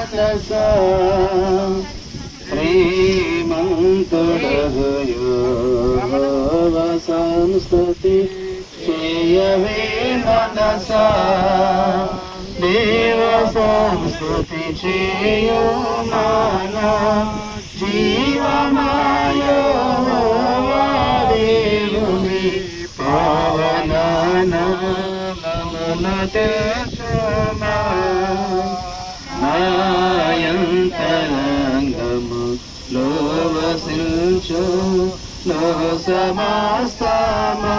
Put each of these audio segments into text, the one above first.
మనసా శ్రీమంతుడగు యెహోవా సంస్తుతి చేయవే మనసా దేవ సంస్తుతి చేయు మన జీవమాయ దేవుని పావన నామమున తెచ్చుమా నాయంతరంగము లో వసించు లో సమస్తమా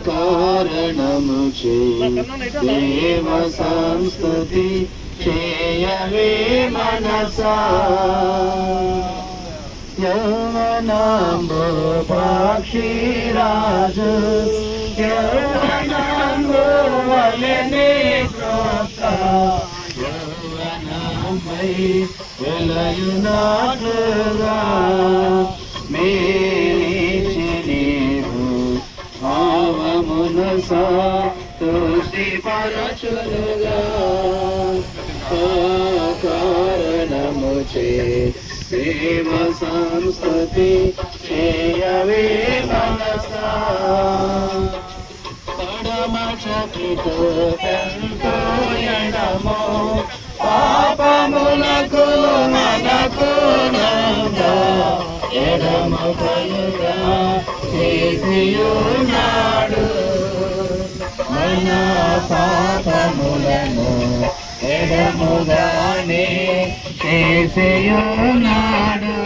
కారణము చే దేవ సంస్తుతి చేయవే మనసా యౌవనంబు పక్షిరాజు యౌవనంబు వలెనే క్రోత యౌవనమై వెలయునాట్లుగా మేలిచి నీవు భావమున సంతుష్టి పరచులుగా కారణము చే దేవ సంస్తుతి చేయవే మనసా పడమచకితో పెంతో ఎడమో పాపములకు మనకు ఎడము కలుగా చేసియున్నాడు మన పాపములను ఎడముగానే చేసేయున్నాడు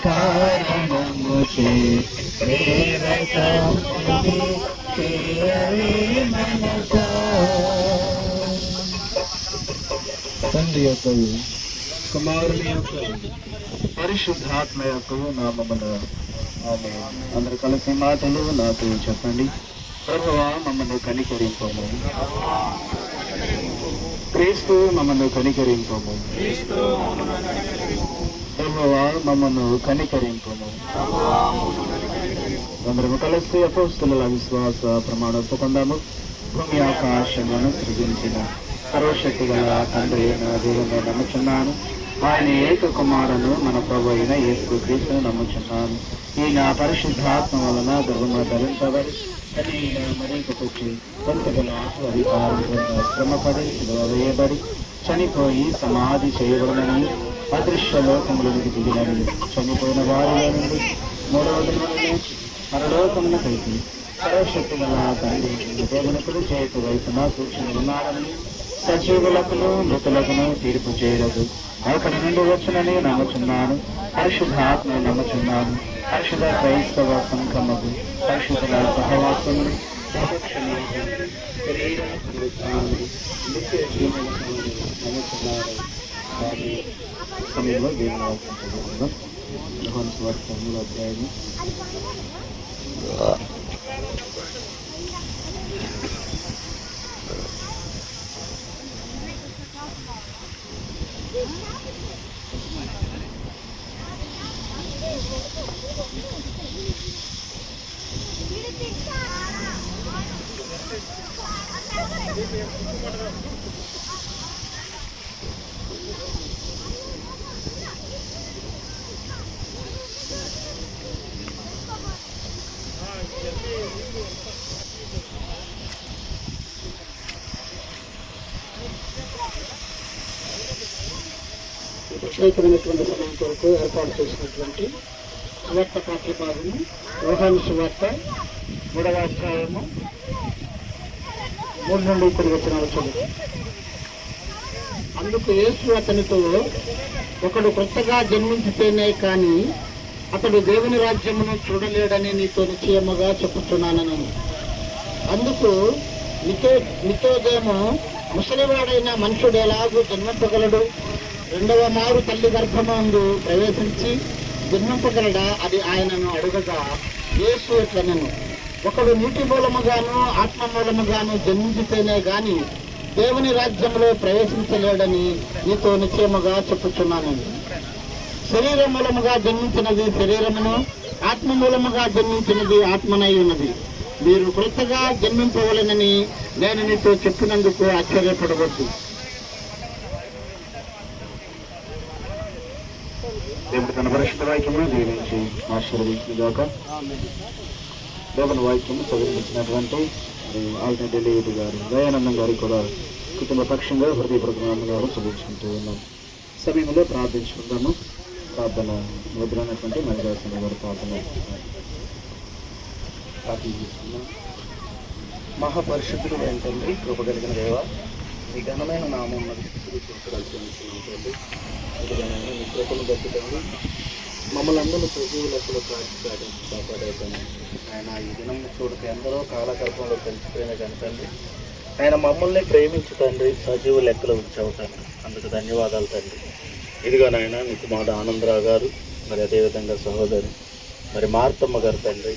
కారణము చే దేవ సంస్తుతి చేయవే మనసా తండ్రి యొక్క కుమారుని యొక్క పరిశుద్ధాత్మ యొక్క నామమున ఆమేన్. అందరు కలిసి మాటలు నాతో చెప్పండి. ప్రభువా మమ్మల్ని కనికరింపము, క్రీస్తు మమ్మల్ని కనికరింపము, ప్రభువా మమ్మల్ని కనికరింపము. అందరము కలిసి అపోస్తుల విశ్వాస ప్రమాణం పొందాము. భూమి ఆకాశములను సృజించిన సర్వశక్తి గల తండ్రి నా దేవుని నమ్ముచున్నాను. ఆయన ఏక కుమారును మన ప్రభు అయిన యేసు క్రీస్తును నమ్ముచున్నాను. ఈయన పరిశుద్ధాత్మ వలన గర్భమ ధరించబడి మరీకొచ్చి కొంతగల అధికారం శ్రమపడి వేయబడి చనిపోయి సమాధి చేయబడినని అదృశ్య లోకములకు దిగినని చనిపోయిన వారిలో నుండి 3వ దినమున లేచి పరలోకమునకైతే సర్వశక్తి గల తండ్రి దేవునికుడు చేతు వైపున కూర్చుని ఉన్నాడని సజీవులకును మృతులకును తీర్పు చేయలేదు అక్కడి నుండి వచ్చునని నమ్ముచున్నాను. పరిశుద్ధాత్మ నమ్ముచున్నాను. పరిశుద్ధ క్రైస్తవ సంఘముకు పరిశుద్ధుల సహవాసమును నిత్య జీవనము నమ్ముచున్నాను. వారి సమయంలో దేవుని వాక్యం యోహాను సువార్త 3వ అధ్యాయం ప్రత్యేకమైనటువంటి సమయం కొరకు ఏర్పాటు చేసినటువంటి సువార్త పాఠ్యభాగము యోహాను సువార్త 3వ అధ్యాయము 3 నుండి 10 వచనాలు చదువు. అందుకు యేసు అతనితో, ఒకడు కొత్తగా జన్మించితేనే కానీ అతడు దేవుని రాజ్యమును చూడలేడని నీతో నిశ్చయముగా చెప్పుచున్నానని. అందుకు నికోదేము, ముసలివాడైన మనుషుడు ఎలాగూ జన్మింపగలడు? 2వ మారు తల్లి గర్భమందు ప్రవేశించి జన్మింపగలడా? అది ఆయనను అడుగగా యేసు ఇట్లనెను, ఒకడు నీటి మూలముగాను ఆత్మ మూలముగాను జన్మించితేనే గాని దేవుని రాజ్యంలో ప్రవేశించలేడని నీతో నిశ్చయముగా చెప్పుచున్నానని. శరీరం మూలముగా జన్మించినది శరీరమును, ఆత్మ మూలముగా జన్మించినది ఆత్మనై ఉన్నది. మీరు క్రొత్తగా జన్మింపవలెనని నేను నీతో చెప్పినందుకు ఆశ్చర్యపడవద్దు. దేవుడు తన పరిశుద్ధ వాక్యమును దీవించి ఆశీర్వదించుగాక. దేవుని వాక్యము చదివించినటువంటి ఆల్రెడీ డెలివరీ గారు దయానందం గారికి కూడా కుటుంబ పక్షంగా హృదయపూర్వక గారు చదివించుకుంటూ ఉన్నాం. సమయంలో ప్రార్థించుకుందాము. ప్రార్థన ముద్రైనటువంటి మణిదాసన గారు ప్రార్థన చేసుకున్నాం. మహాపరిశుద్ధుడు ఏంటండి, కృప కలిగిన దేవ, మీ ఘనమైన నామం మరి చూడాల్సింది మీ కృపను బతుకండి. మమ్మల్ని అందరూ సజీవులకు కాపాడేదండి. ఆయన ఈ దినం చూడక ఎందరో కాలకల్పంలో కలిసిపోయిన కనుకండి ఆయన మమ్మల్ని ప్రేమించు తండ్రి, సజీవ లెక్కలు ఉంచావు తండ్రి. అందుకు ధన్యవాదాలు తండ్రి. ఇదిగా నాయన మీ కుమారుడు ఆనందరావు గారు, మరి అదేవిధంగా సహోదరి మరి మార్తమ్మ గారు తండ్రి,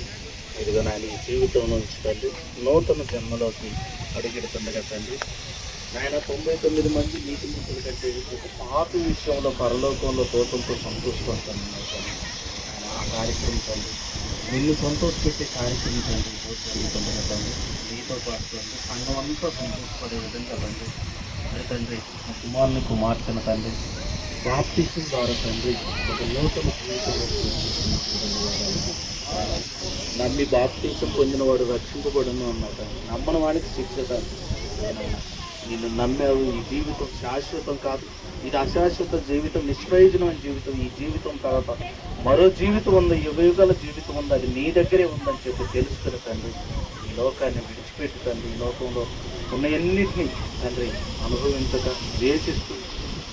ఇదిగా నాయన ఈ జీవితం నుంచి తండ్రి నూతన జన్మలోకి అడుగెడుతుండగా తండ్రి నాయన 99 మంది నీతి మంతుల కంటే ఒక పాప విషయంలో పరలోకంలో తోటంతో సంతోషపడతాను ఆయన ఆ కార్యక్రమం తండ్రి, నిన్ను సంతోషపెట్టే కార్యక్రమం తండ్రి జరుగుతుండగా తండ్రి, నీతో పాటు తండ్రి సంఘం అంతా సంతోషపడే విధంగా తండ్రి మరి తండ్రి మా కుమారుని కుమార్తెన తండ్రి బాప్తిసం ద్వారా తండ్రి ఒక నూతన జీవితంలో నమ్మి బాప్తిసం పొందినవాడు రక్షింపబడును అన్నమాట. నమ్మని వాడికి శిక్ష తండ్రి. నిన్ను నమ్మావు. ఈ జీవితం శాశ్వతం కాదు, ఇది అశాశ్వత జీవితం, నిష్ప్రయోజనమైన జీవితం. ఈ జీవితం తర్వాత మరో జీవితం ఉంది, యుగయుగాల జీవితం ఉంది, అది నీ దగ్గరే ఉందని చెప్పి తెలుసుకుని తండ్రి ఈ లోకాన్ని విడిచిపెట్టి తండ్రి ఈ లోకంలో ఉన్న ఎన్నిటినీ తండ్రి అనుభవించక ద్వేషిస్తూ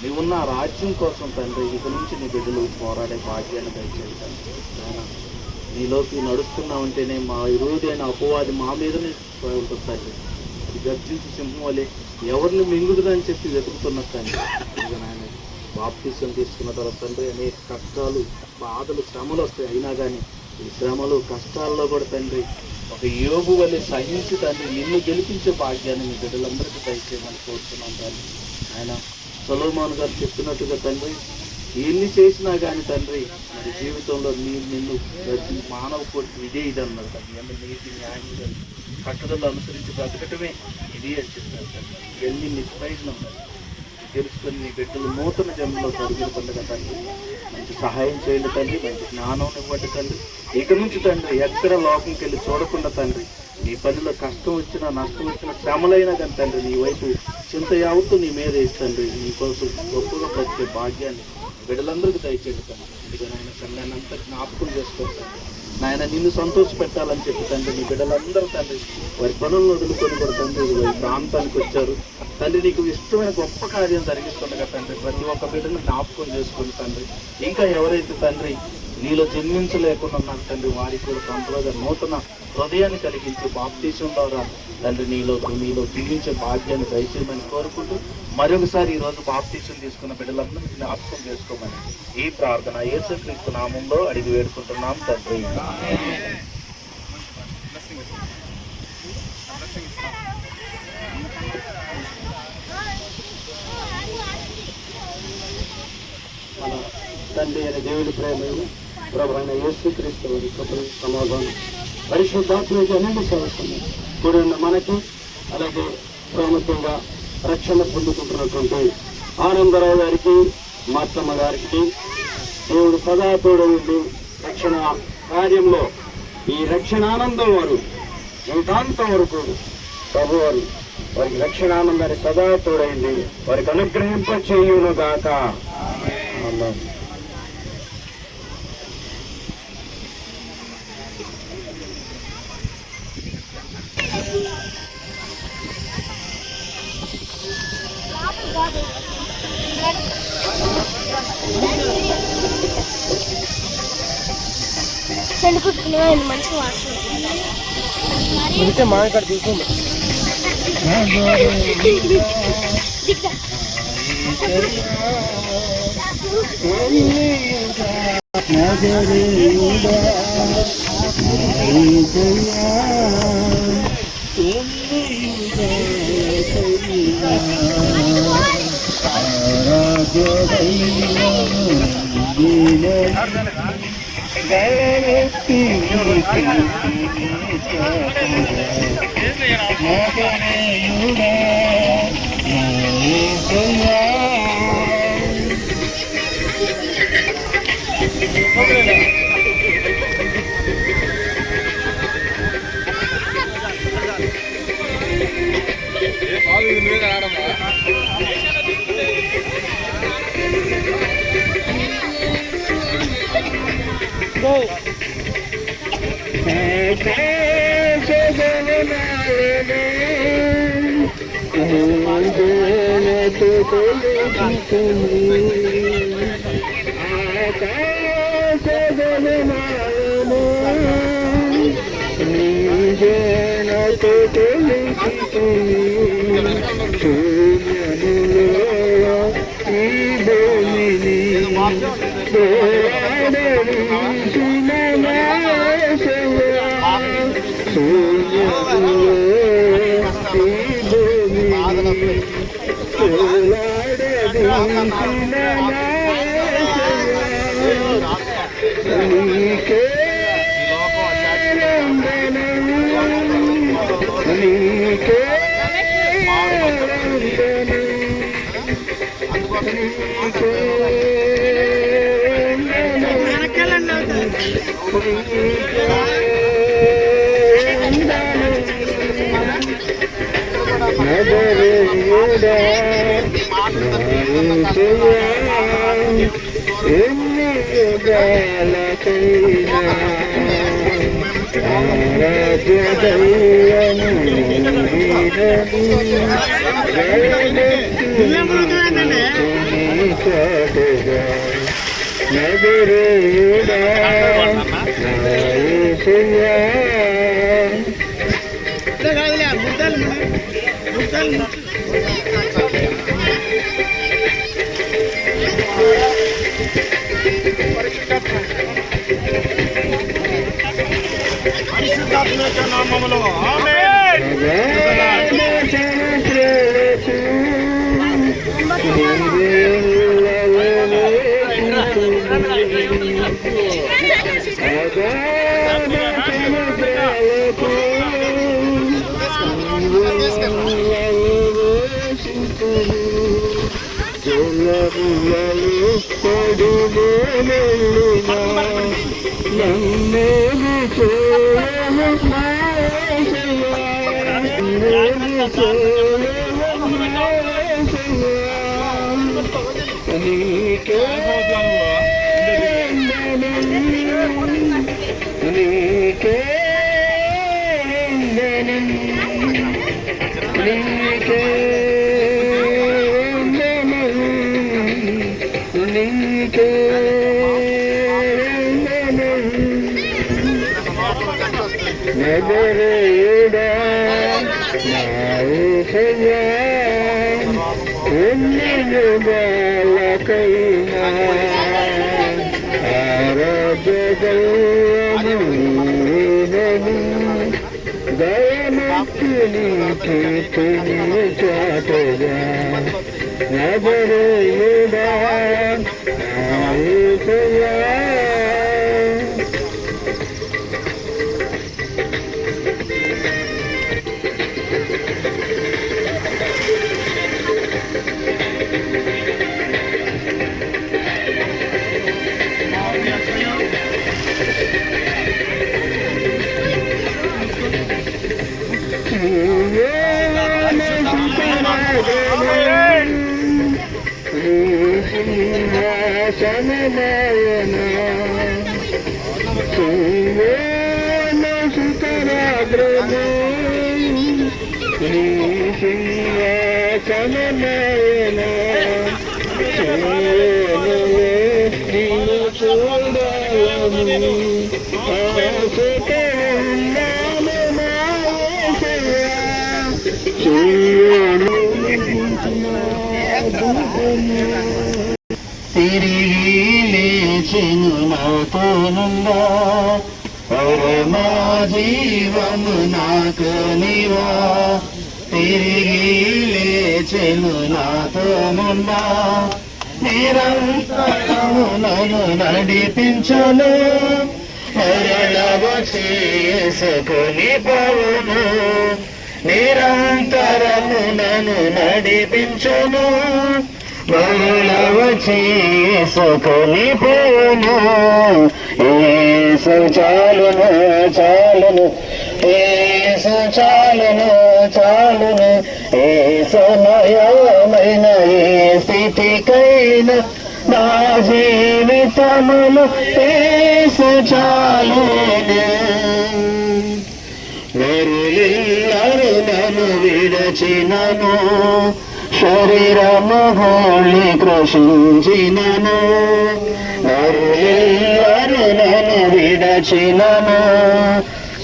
నీవున్న రాజ్యం కోసం తండ్రి ఇక నుంచి నీ బిడ్డలు పోరాడే భాగ్యాన్ని దయచేయండి. నీలోకి నడుస్తున్నామంటేనే మా విరోధైన అపవాది మా మీదనే ఉంటుంది తండ్రి. అది గర్జించి సింహం వలె ఎవరిని మింగుతుందని చెప్పి వెతుకుతున్న తండ్రి. ఇక నాయన బాప్తిసం తీసుకున్న తర్వాత తండ్రి అనేక కష్టాలు, బాధలు, శ్రమలు వస్తాయి. అయినా కానీ ఈ శ్రమలు కష్టాల్లో కూడా తండ్రి ఒక యోగు వలె సహించి తండ్రి నిన్ను గెలిపించే భాగ్యాన్ని మీ బిడ్డలందరికీ దయచేయమని కోరుతున్నాం తండ్రి. ఆయన సొలొమోను గారు చెప్పినట్టుగా తండ్రి ఎన్ని చేసినా కానీ తండ్రి మరి జీవితంలో నిన్ను మానవ కోటి ఇదే ఇది అన్నారు తండ్రి. అంటే నీతి న్యాయం కట్టడలు అనుసరించి బ్రతకటమే ఇది అని చెప్పారు తండ్రి. ఇవన్నీ నిష్ప్రయోజనం తెలుసుకొని నీ బిడ్డలు నూతన జన్మలో జరుగుతుండగా తండ్రి మంచి సహాయం చేయండి తండ్రి, మంచి జ్ఞానం ఇవ్వండి తండ్రి. ఇక నుంచి తండ్రి ఎక్కడ లోకంకి వెళ్ళి చూడకుండా తండ్రి నీ పనిలో కష్టం వచ్చినా నష్టం వచ్చినా శ్రమలైనా కానీ తండ్రి నీ వైపు చింత యావత్తు నీ మీద వేస్తండి. నీ కోసం గొప్పగా బ్రతికే భాగ్యాన్ని బిడ్డలందరికీ దయచేయండి తండ్రి. ఇదిగా నాయన సంఘాన్ని అంతా జ్ఞాపకం చేసుకోండి నాయన, నిన్ను సంతోష పెట్టాలని చెప్పి తండ్రి నీ బిడ్డలందరూ తండ్రి వారి పనులను వదులుకొని కూడా తండ్రి వారి ప్రాంతానికి వచ్చారు తండ్రి. నీకు ఇష్టమైన గొప్ప కార్యం జరిగిస్తుండగా తండ్రి ప్రతి ఒక్క బిడ్డను జ్ఞాపకం చేసుకుని తండ్రి ఇంకా ఎవరైతే తండ్రి నీలో జన్మించలేకుండా ఉన్నారు తండ్రి వారికి కూడా తొందరగా నూతన హృదయాన్ని కలిగించి బాప్తిసం ద్వారా తండ్రి నీలో జీవించే భాగ్యాన్ని దయచేయమని కోరుకుంటూ మరొకసారి ఈరోజు బాప్తిసం తీసుకున్న బిడ్డలందరినీ జ్ఞాపకం చేసుకోమని ఈ ప్రార్థన యేసుక్రీస్తు నామంలో అడిగి వేడుకుంటున్నాం తండ్రి. మన తండ్రి అయిన దేవుడి ప్రేమ ప్రభువైన యేసుక్రీస్తు వారి కృప సమాధానం పరిశుద్ధాత్మకి అన్ని సమస్యలు కూడి ఉన్న మనకి అలాగే ప్రాముఖ్యంగా రక్షణ పొందుకుంటున్నటువంటి ఆనందరావు గారికి మార్తమ్మ గారికి దేవుడు సదా తోడు రక్షణ కార్యంలో ఈ రక్షణానందం వారు జీవితాంతం వరకు ప్రభు వారు వారికి రక్షణానందాన్ని సదా తోడైంది వారికి అనుగ్రహింప చేయును గాక. ఆమేన్. సెండుకుట్టుకునే మంచి వాసన మా ఇక్కడ తీసుకుంది నజరేయుడా నా యేసయ్యా తిరిగి లేచెను నాతోనుందా పరమా జీవము నాకు నీవా తిరిగి లేచెను నాతోనుందా నిరంతరము నన్ను నడిపించను మరల వచ్చి యేసుకుని పోవును, నిరంతరము నన్ను నడిపించును, మరల వచ్చి యేసుకుని పోవును. యేసు చాలును చాలును, యేసు చాలును చాలును, యేసు నయమైన ఏ స్థితికైనా నా జీవితములు యేసు చాలును. నరులెల్లరూ నన్ను విడచినను, శరీరము గోళి కృషించినను, నరులెల్లరూ నన్ను విడచినను,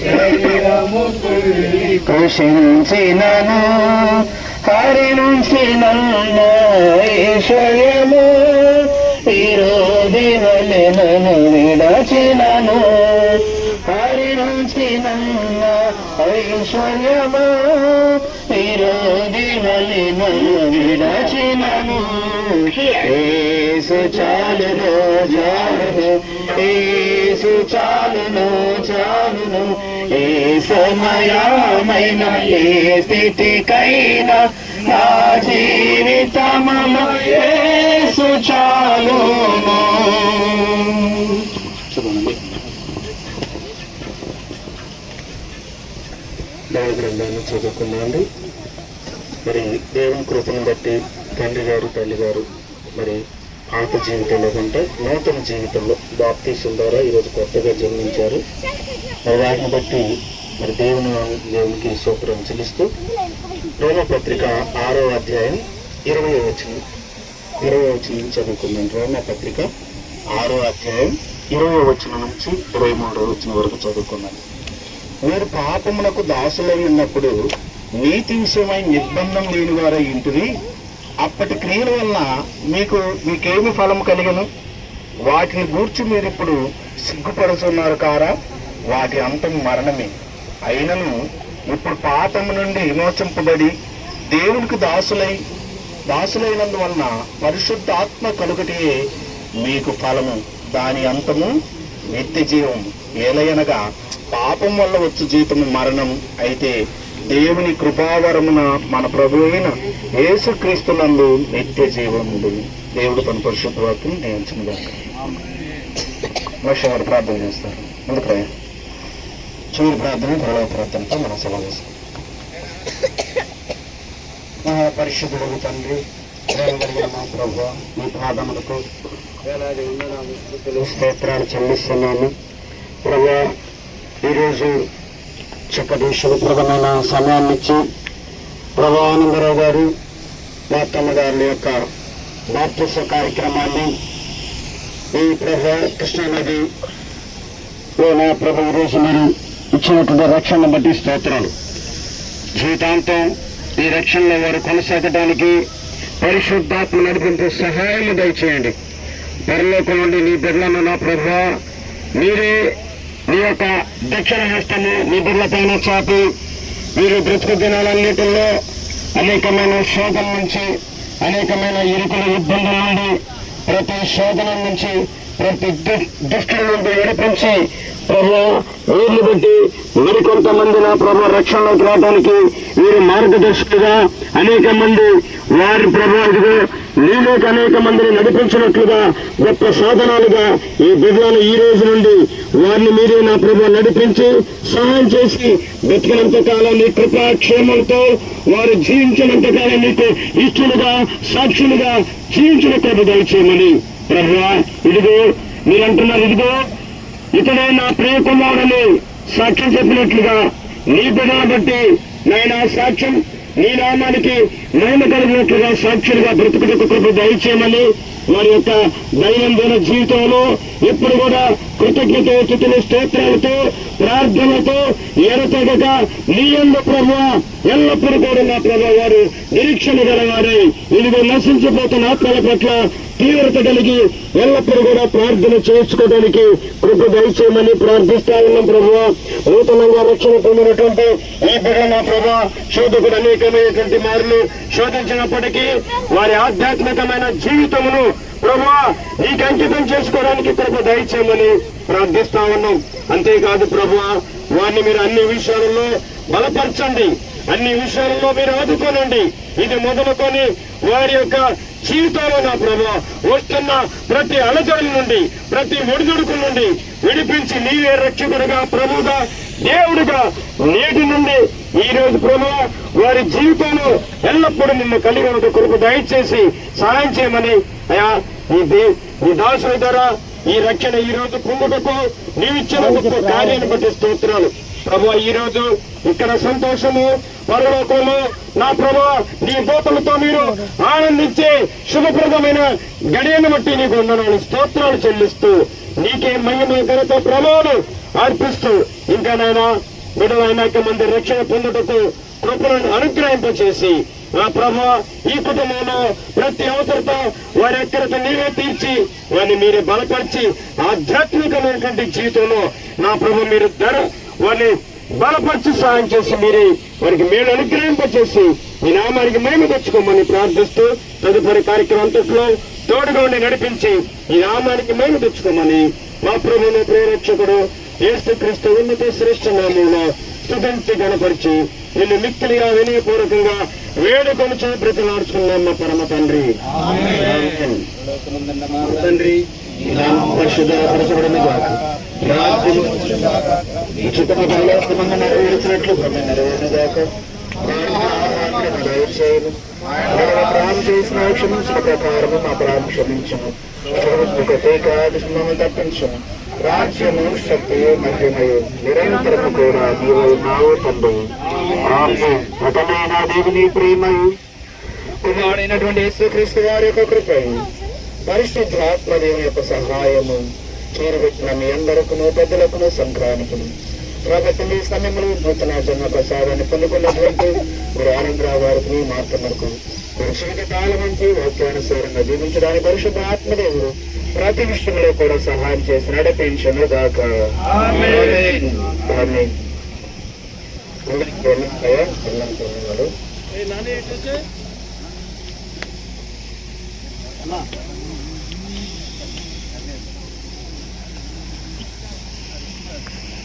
శరీరము గోళి కృషించినను, హరించిన ఈశ్వరము విరోధి వలె నన్ను విడచినను, హరించిన ఐశ్వర్యము విరోధి వలె నన్ను విడచినను. యేసు చాలును చాలును, యేసు చాలును చాలును, యేసు మయమైన ఏ స్థితికైనా నా జీవితములో యేసు చాలును. దైవ గ్రంథాన్ని చదువుకున్నాండి. మరి దేవుని కృపను బట్టి తండ్రి గారు తల్లి గారు మరి పాత జీవితంలో కంటే నూతన జీవితంలో బాప్తీసం ద్వారా ఈరోజు కొత్తగా జన్మించారు. మరి వాటిని బట్టి మరి దేవునికి స్తోత్రం చెల్లిస్తూ రోమపత్రిక 6వ అధ్యాయం 20వ వచనం చదువుకున్నాం. రోమపత్రిక 6వ అధ్యాయం 20వ వచనం నుంచి 23వ వచనం వరకు చదువుకున్నాను. మీరు పాపమునకు దాసులై ఉన్నప్పుడు నీతి విషయమై నిర్బంధం లేని వారై ఇంటిని, అప్పటి క్రియల వలన మీకేమి ఫలం కలిగను? వాటిని గూర్చి మీరు ఇప్పుడు సిగ్గుపడుతున్నారు కారా? వాటి అంతం మరణమే. అయినను ఇప్పుడు పాపము నుండి విమోచింపబడి దేవునికి దాసులైనందువలన పరిశుద్ధ ఆత్మ కలుగటే మీకు ఫలము, దాని అంతము నిత్య జీవం. ఏలయనగా పాపం వల్ల వచ్చు జీతము మరణం, అయితే దేవుని కృపావరమున మన ప్రభు అయిన యేసుక్రీస్తునందు నిత్య జీవముందు. దేవుడు తన పరిశుద్ధ వాక్యం నియమించుగాక. వారు ప్రార్థన చేస్తారు. ముందు చివరి ప్రార్థన పరలోక ప్రార్థనతో మనం సమావేశం. పరిశుద్ధుడు తండ్రి, మా ప్రభు మీ పాదములకు వేలాది స్తోత్రాలు చెల్లిస్తున్నాను. ప్రభు ఈరోజు చక్కటి శుభప్రదమైన సమయాన్ని ఇచ్చి ప్రభు ఆనందరావు గారు మాతమ్మ గారి యొక్క బాప్తిస్మ కార్యక్రమాన్ని ఈ ప్రభు కృష్ణానది నా ప్రభు ఈరోజు మీరు ఇచ్చినటువంటి రక్షణను బట్టి స్తోత్రాలు. జీవితాంతం ఈ రక్షణలో వారు కొనసాగడానికి పరిశుద్ధాత్మ నడిపించే సహాయం దయచేయండి. పరలోకం నుండి నీ బిడ్డలను నా ప్రభు మీరే నీ యొక్క దక్షిణ హస్తము నీ బిడ్డలపైన చాపి వీరు బ్రతుకు దినాలన్నిటిలో అనేకమైన శోధన నుంచి, అనేకమైన ఇరుకుల ఇబ్బందుల నుండి, ప్రతి శోధన నుంచి, ప్రతి దుష్టుల నుండి విడిపించి ప్రభు వీరిని బట్టి మరికొంతమంది నా ప్రభు రక్షణలోకి రావడానికి వీరు మార్గదర్శకులుగా అనేక మంది వారి ప్రభు నీలోకి అనేక మందిని నడిపించినట్లుగా గొప్ప సాధనాలుగా ఈ బిడ్డలను ఈ రోజు నుండి వారిని మీరే నా ప్రభు నడిపించి సహాయం చేసి బతికినంత కాలం నీ కృపాక్షేమంతో వారు జీవించినంత కాలం నీకు ఇష్టలుగా సాక్షులుగా జీవించిన కృప దయచేయమని ప్రభువా, ఇదిగో మీరంటున్నారు, ఇదిగో ఇతడే నా ప్రియ కుమారుని సాక్ష్యం చెప్పినట్లుగా నీ బిడ్డను బట్టి నాయన సాక్ష్యం నీ నామానికి మహిమ కలిగినట్లుగా సాక్షులుగా బ్రతుకుటకు కృప దయచేయమని వారి యొక్క దైనందిన జీవితంలో ఎప్పుడు కూడా కృతజ్ఞత స్తుతులు స్తోత్రాలతో ప్రార్థనలతో ఎరతెగక నీ యందు ప్రభువా ఎల్లప్పుడూ కూడా నా ప్రభు వారు నిరీక్షణ గలవారై ఇదిగో నశించిపోతున్న ఆత్మల పట్ల తీవ్రత కలిగి ఎల్లప్పుడూ కూడా ప్రార్థన చేసుకోవడానికి కృప దయచేయమని ప్రార్థిస్తా ఉన్నాం ప్రభువా. నూతనంగా రక్షణ పొందినటువంటి ఈ బిడ్డ నా ప్రభా శోధకుడు అనేకమైనటువంటి మార్లు శోధించినప్పటికీ వారి ఆధ్యాత్మికమైన జీవితమును ప్రభువా నీకు అంకితం చేసుకోవడానికి కృప దయచేయమని ప్రార్థిస్తా ఉన్నాం. అంతేకాదు ప్రభువా వారిని మీరు అన్ని విషయాలలో బలపరచండి, అన్ని విషయాలలో మీరు ఆదుకోనండి. ఇది మొదలుకొని వారి యొక్క జీవితంలో నా ప్రభువా వస్తున్న ప్రతి అలజడుల నుండి, ప్రతి ఒడిదుడుకుల నుండి విడిపించి నీవే రక్షకుడుగా, ప్రభువుగా, దేవుడిగా నేటి నుండి ఈ రోజు ప్రభువా వారి జీవితంలో ఎల్లప్పుడూ నిన్ను కలిగి ఉన్న కృప దయచేసి సహాయం చేయమని అయా ఈ దాసుల ద్వారా ఈ రక్షణ ఈ రోజు పొందుటకు నీవిచ్చిన గొప్ప కార్యాన్ని బట్టి స్తోత్రాలు. ప్రభువా ఈ రోజు ఇక్కడ సంతోషము పరలోకంలో నా ప్రభువా నీ దూతలతో మీరు ఆనందించే శుభప్రదమైన గడియను బట్టి నీకు వందనాలు స్తోత్రాలు చెల్లిస్తూ నీకే మహిమ ఘనత ప్రభావాలు అర్పిస్తూ ఇంకా నాయన బిడ్డల అనేక మంది రక్షణ పొందుటకు కృపలను అనుగ్రహింపచేసి నా ప్రభువా ఈ కుటుంబంలో ప్రతి అవసరత వారి ఎక్కడత నీవే తీర్చి వారిని మీరే బలపరిచి ఆధ్యాత్మికమైనటువంటి జీవితంలో నా ప్రభు మీరు వారిని బలపరిచి సహాయం చేసి మీరే వారికి మేలు అనుగ్రహింపచేసి మీ నామానికి మహిమ తెచ్చుకోమని ప్రార్థిస్తూ తదుపరి కార్యక్రమం అంతట్లో తోడుగా ఉండి నడిపించి ఈ నామానికి మహిమ తెచ్చుకోమని మా ప్రభువును ప్రేరక్షకుడు యేసుక్రీస్తు ఉన్నత శ్రేష్ఠ నామంలో స్తుతించి గణపరిచి నిన్ను మిక్కిలిగా వినయపూర్వకంగా వేడుకొనుచు బ్రతిలాడుచుకున్నాం మా పరమ తండ్రి. తండ్రి పరిశుద్ధపరచబడిన గాక, రాజ్యము ఉచితముగా నెరవేర్చినట్లు నెరవేరిన గాక, దయచేయను ప్రాణం చేసిన క్షమించిన ప్రకారము మా ప్రాణం క్షమించము, మమ్మల్ని తప్పించము. రాజ్యము శక్తి మహిమయు నిరంతరము కూడా నీవు ఉన్నావు తండ్రి. అతనైన దేవుని ప్రేమయు కుమారుడైనటువంటి యేసుక్రీస్తు వారి యొక్క కృపయు పరిశుద్ధాత్మ దేవుని యొక్క సహాయము చేరువెట్టిన మీ అందరికను పెద్దలకును సంక్రాంతికును కాబట్టి సమయంలో నూతన జన్మ ప్రసాదాన్ని పొందుకున్నటువంటి మీరు ఆనందరావు వారికి మార్తమరకు జీవిత కాలం నుంచి వాక్యానుసారంగా జీవించడానికి పరిశుద్ధ ఆత్మదేవుడు ప్రతి విషయంలో కూడా సహాయం చేసి నడిపించను గాక. అన్నా